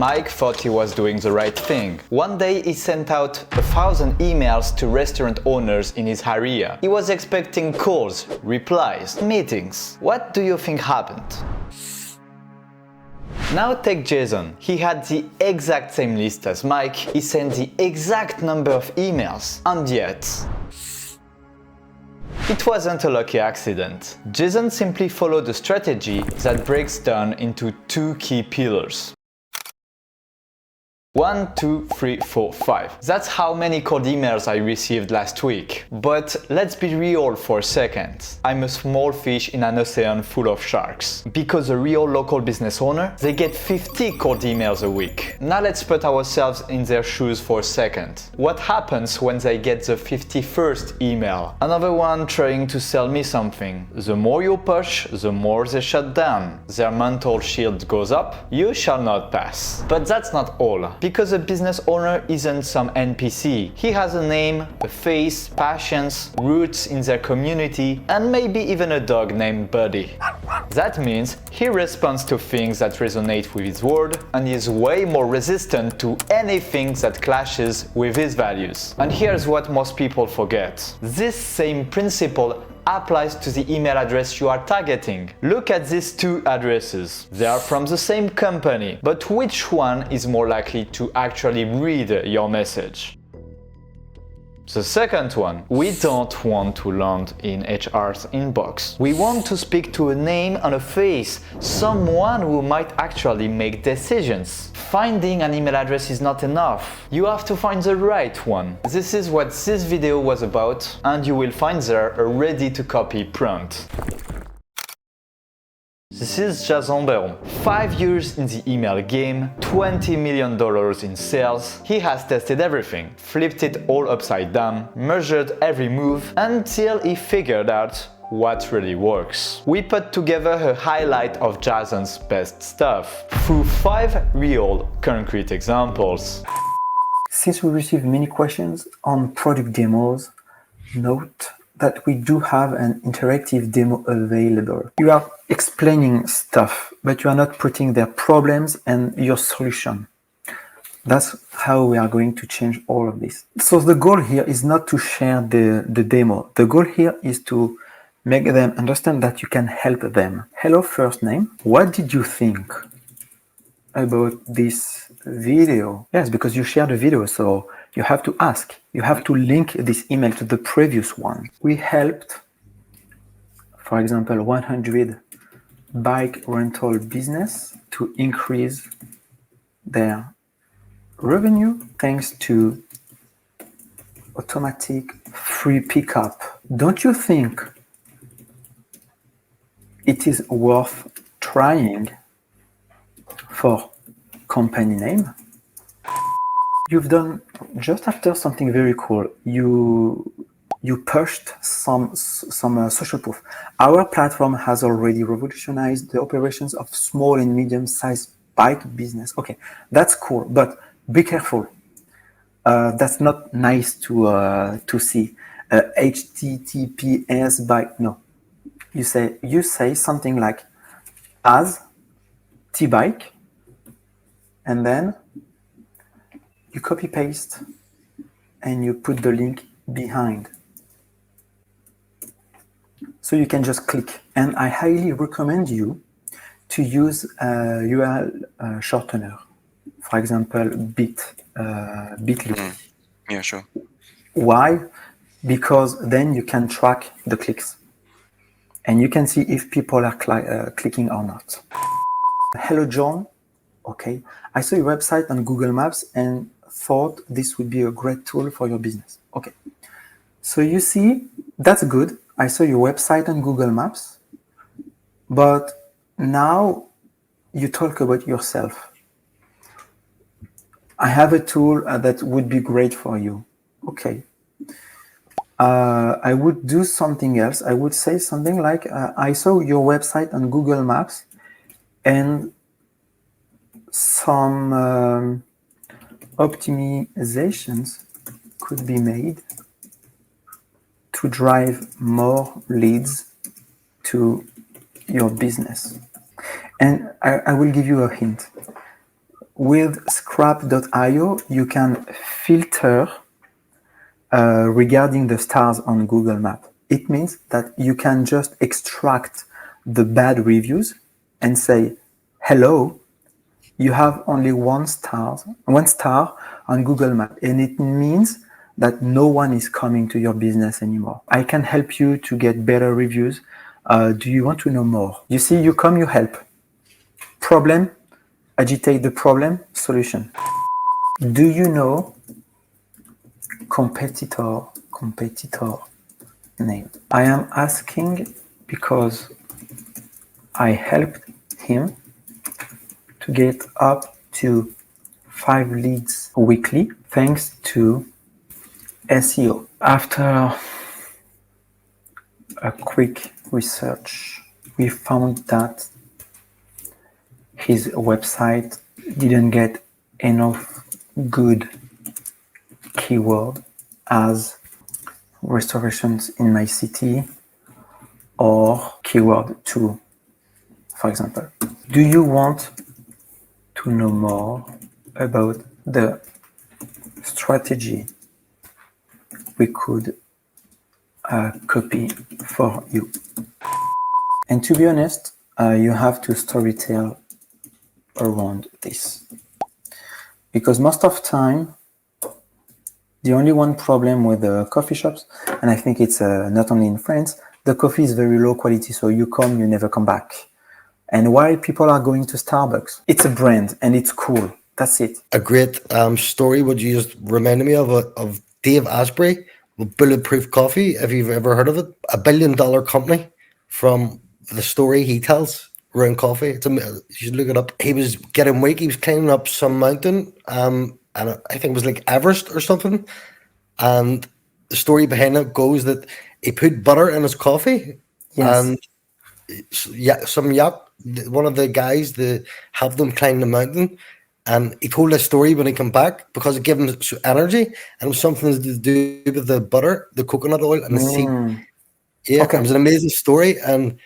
Mike thought he was doing the right thing. One day he sent out 1,000 emails to restaurant owners in his area. He was expecting calls, replies, meetings. What do you think happened? Now take Jason. He had the exact same list as Mike, he sent the exact number of emails, and yet it wasn't a lucky accident. Jason simply followed a strategy that breaks down into two key pillars. 1, 2, 3, 4, 5. That's how many cold emails I received last week. But let's be real for a second. I'm a small fish in an ocean full of sharks. Because a real local business owner, they get 50 cold emails a week. Now let's put ourselves in their shoes for a second. What happens when they get the 51st email? Another one trying to sell me something. The more you push, the more they shut down. Their mental shield goes up. You shall not pass. But that's not all. Because a business owner isn't some NPC. He has a name, a face, passions, roots in their community, and maybe even a dog named Buddy. That means he responds to things that resonate with his word and is way more resistant to anything that clashes with his values. And here's what most people forget. This same principle applies to the email address you are targeting. Look at these two addresses. They are from the same company, but which one is more likely to actually read your message? The second one. We don't want to land in HR's inbox. We want to speak to a name and a face, someone who might actually make decisions. Finding an email address is not enough. You have to find the right one. This is what this video was about, and you will find there a ready-to-copy prompt. This is Jason Baron. 5 years in the email game, $20 million in sales. He has tested everything, flipped it all upside down, measured every move until he figured out what really works. We put together a highlight of Jason's best stuff through 5 real, concrete examples. Since we receive many questions on product demos, note that we do have an interactive demo available. You are explaining stuff, but you are not putting their problems and your solution. That's how we are going to change all of this. So the goal here is not to share the demo. The goal here is to make them understand that you can help them. Hello, first name. What did you think about this video? Yes, because you shared the video, so you have to ask. You have to link this email to the previous one. We helped, for example, 100 bike rental business to increase their revenue thanks to automatic free pickup. Don't you think it is worth trying for company name? You've done just after something very cool. You pushed some social proof. Our platform has already revolutionized the operations of small and medium-sized bike business. Okay, that's cool, but be careful. That's not nice to see. HTTPS bike. No, you say something like as T-bike, and then you copy paste and you put the link behind. So you can just click. And I highly recommend you to use URL shortener. For example, bit.ly. Yeah, sure. Why? Because then you can track the clicks and you can see if people are clicking or not. Hello, John. Okay, I saw your website on Google Maps and thought this would be a great tool for your business. Okay, so you see, that's good. I saw your website on Google Maps, but now you talk about yourself. I have a tool that would be great for you. Okay. I would do something else. I would say something like, I saw your website on Google Maps and some optimizations could be made to drive more leads to your business. And I will give you a hint. with scrap.io, you can filter regarding the stars on Google Maps. It means that you can just extract the bad reviews and say, hello, you have only one star on Google Maps. And it means that no one is coming to your business anymore. I can help you to get better reviews. Do you want to know more? You see, you come, you help. Problem, agitate the problem, solution. Do you know competitor name? I am asking because I helped him to get up to 5 leads weekly thanks to SEO. After a quick research, we found that his website didn't get enough good keyword as restorations in my city or keyword 2, for example. Do you want to know more about the strategy we could copy for you? And to be honest, you have to storytell around this, because most of time the only one problem with the coffee shops, and I think it's not only in France, the coffee is very low quality, so you come, you never come back. And why people are going to Starbucks? It's a brand and it's cool. That's it. A great story would you just reminded me of Dave Asprey with Bulletproof Coffee, if you've ever heard of it. $1 billion company, from the story he tells around coffee. You should look it up. He was getting weak. He was climbing up some mountain, and I think it was like Everest or something. And the story behind it goes that he put butter in his coffee, Yes. and one of the guys that helped them climb the mountain, and he told this story when he came back because it gave him energy, and it was something to do with the butter, the coconut oil, and the seed. Yeah, Okay. it was an amazing story, and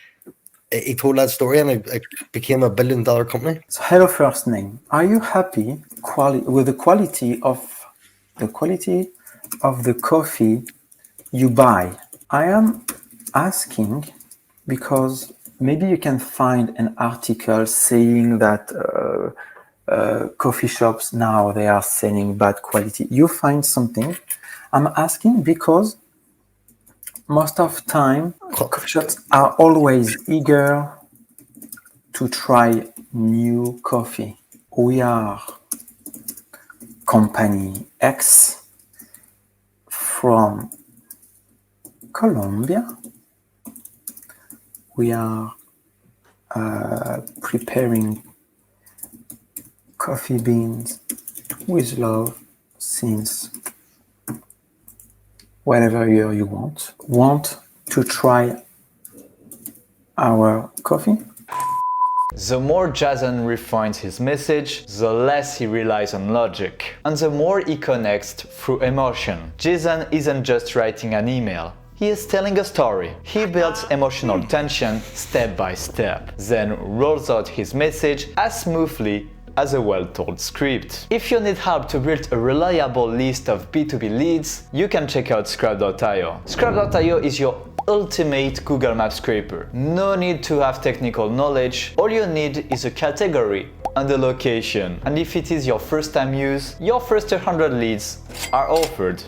he told that story, and it became $1 billion company. So hello first name. Are you happy with the quality of the coffee you buy? I am asking because maybe you can find an article saying that coffee shops now they are selling bad quality. You find something. I'm asking because most of time coffee shops are always eager to try new coffee. We are company X from Colombia. We are preparing coffee beans with love since whatever year you want. Want to try our coffee? The more Jason refines his message, the less he relies on logic, and the more he connects through emotion. Jason isn't just writing an email. He is telling a story. He builds emotional tension step by step, then rolls out his message as smoothly as a well-told script. If you need help to build a reliable list of B2B leads, you can check out Scrap.io. Scrap.io is your ultimate Google Maps scraper. No need to have technical knowledge. All you need is a category and a location. And if it is your first time use, your first 100 leads are offered